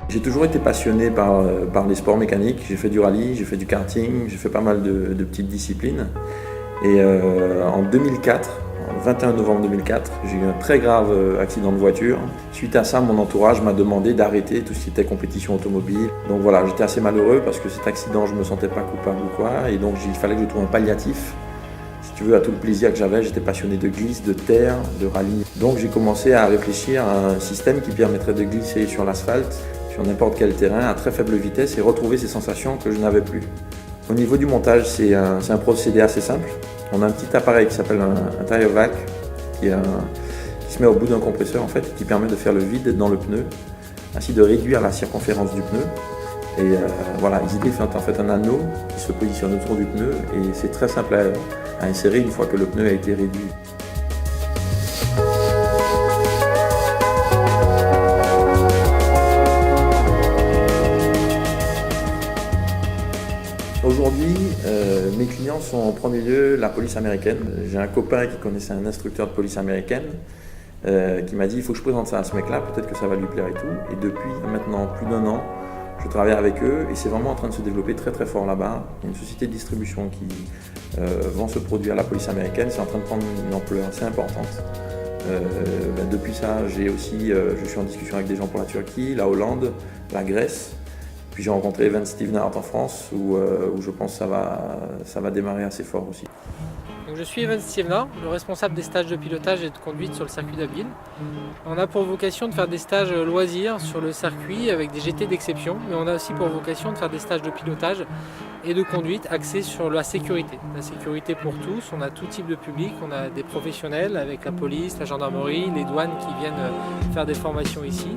J'ai toujours été passionné par les sports mécaniques. J'ai fait du rallye, j'ai fait du karting, j'ai fait pas mal de petites disciplines. Et en 2004, le 21 novembre 2004, j'ai eu un très grave accident de voiture. Suite à ça, mon entourage m'a demandé d'arrêter tout ce qui était compétition automobile. Donc voilà, j'étais assez malheureux parce que cet accident, je ne me sentais pas coupable ou quoi. Et donc il fallait que je trouve un palliatif. Si tu veux, à tout le plaisir que j'avais, j'étais passionné de glisse, de terre, de rallye. Donc j'ai commencé à réfléchir à un système qui permettrait de glisser sur l'asphalte, sur n'importe quel terrain, à très faible vitesse et retrouver ces sensations que je n'avais plus. Au niveau du montage, c'est un procédé assez simple. On a un petit appareil qui s'appelle un tire vac qui se met au bout d'un compresseur en fait, qui permet de faire le vide dans le pneu, ainsi de réduire la circonférence du pneu. Et voilà, EasyDrift fait en fait un anneau qui se positionne autour du pneu et c'est très simple à insérer une fois que le pneu a été réduit. Aujourd'hui, mes clients sont en premier lieu la police américaine. J'ai un copain qui connaissait un instructeur de police américaine qui m'a dit il faut que je présente ça à ce mec-là, peut-être que ça va lui plaire et tout. Et depuis maintenant plus d'1 an, je travaille avec eux et c'est vraiment en train de se développer très très fort là-bas. Il y a une société de distribution qui vend ce produit à la police américaine, c'est en train de prendre une ampleur assez importante. Depuis ça, je suis en discussion avec des gens pour la Turquie, la Hollande, la Grèce. Puis j'ai rencontré Evan Stevenart en France où je pense que ça va démarrer assez fort aussi. Donc je suis Evan Stevenart, le responsable des stages de pilotage et de conduite sur le circuit d'Abbeville. On a pour vocation de faire des stages loisirs sur le circuit avec des GT d'exception, mais on a aussi pour vocation de faire des stages de pilotage et de conduite axés sur la sécurité. La sécurité pour tous, on a tout type de public, on a des professionnels avec la police, la gendarmerie, les douanes qui viennent faire des formations ici.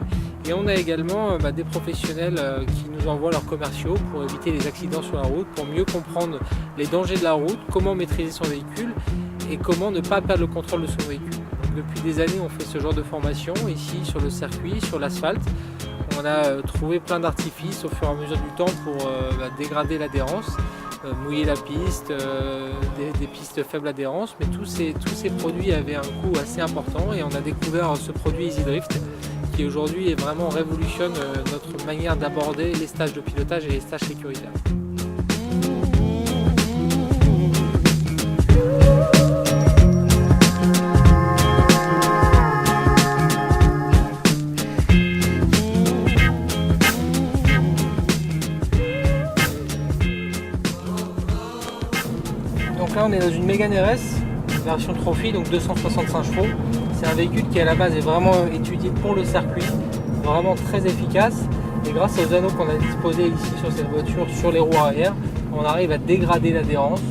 Et on a également des professionnels qui nous envoient leurs commerciaux pour éviter les accidents sur la route, pour mieux comprendre les dangers de la route, comment maîtriser son véhicule et comment ne pas perdre le contrôle de son véhicule. Donc, depuis des années, on fait ce genre de formation ici sur le circuit, sur l'asphalte. On a trouvé plein d'artifices au fur et à mesure du temps pour dégrader l'adhérence, mouiller la piste, des pistes faible adhérence, mais tous ces produits avaient un coût assez important et on a découvert ce produit EasyDrift qui aujourd'hui vraiment révolutionne notre manière d'aborder les stages de pilotage et les stages sécuritaires. Donc là on est dans une Mégane RS, version Trophy, donc 265 chevaux. C'est un véhicule qui à la base est vraiment étudié pour le circuit, vraiment très efficace. Et grâce aux anneaux qu'on a disposés ici sur cette voiture, sur les roues arrière, on arrive à dégrader l'adhérence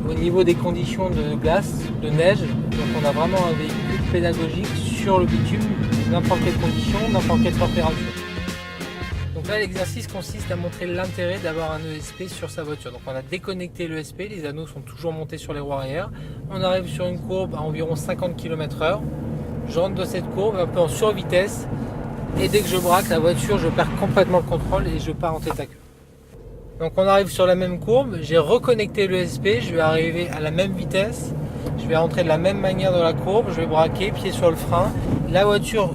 au niveau des conditions de glace, de neige. Donc on a vraiment un véhicule pédagogique sur le bitume, n'importe quelle condition, n'importe quelle température. Donc là l'exercice consiste à montrer l'intérêt d'avoir un ESP sur sa voiture. Donc on a déconnecté l'ESP, les anneaux sont toujours montés sur les roues arrière. On arrive sur une courbe à environ 50 km/h. Je rentre dans cette courbe un peu en survitesse et dès que je braque la voiture, je perds complètement le contrôle et je pars en tête à queue. Donc on arrive sur la même courbe, j'ai reconnecté l'ESP, je vais arriver à la même vitesse, je vais rentrer de la même manière dans la courbe, je vais braquer, pied sur le frein. La voiture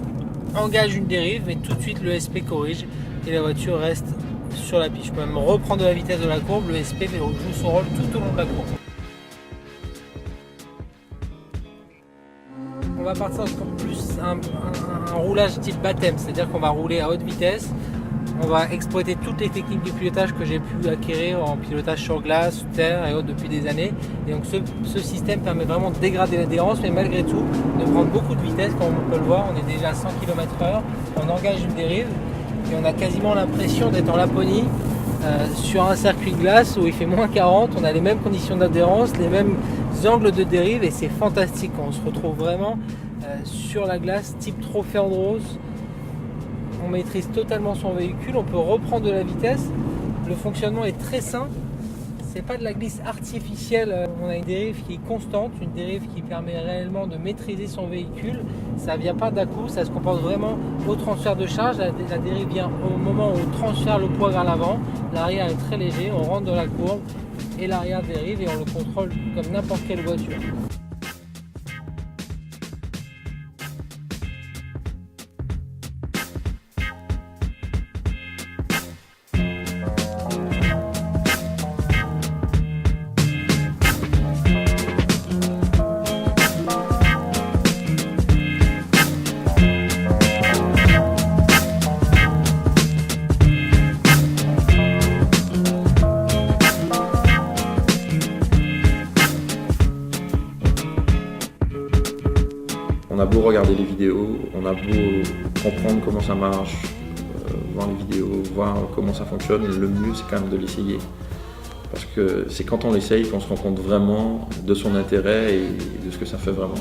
engage une dérive et tout de suite l'ESP corrige et la voiture reste sur la piste. Je peux même reprendre de la vitesse de la courbe, l'ESP joue son rôle tout au long de la courbe. On va partir sur plus un roulage type baptême, c'est-à-dire qu'on va rouler à haute vitesse. On va exploiter toutes les techniques de pilotage que j'ai pu acquérir en pilotage sur glace, terre et autres depuis des années. Et donc ce système permet vraiment de dégrader l'adhérence, mais malgré tout de prendre beaucoup de vitesse. Comme on peut le voir, on est déjà à 100 km/h, on engage une dérive et on a quasiment l'impression d'être en Laponie sur un circuit de glace où il fait moins 40. On a les mêmes conditions d'adhérence, les mêmes angles de dérive et c'est fantastique. On se retrouve vraiment sur la glace type trophée Andros. On maîtrise totalement son véhicule, on peut reprendre de la vitesse. Le fonctionnement est très simple. C'est pas de la glisse artificielle. On a une dérive qui est constante, une dérive qui permet réellement de maîtriser son véhicule. Ça vient pas d'un coup, ça se comporte vraiment au transfert de charge. La dérive vient au moment où on transfère le poids vers l'avant. L'arrière est très léger, on rentre dans la courbe et l'arrière dérive et on le contrôle comme n'importe quelle voiture. beau regarder les vidéos, on a beau comprendre comment ça marche, voir les vidéos, voir comment ça fonctionne, le mieux c'est quand même de l'essayer. Parce que c'est quand on l'essaye qu'on se rend compte vraiment de son intérêt et de ce que ça fait vraiment.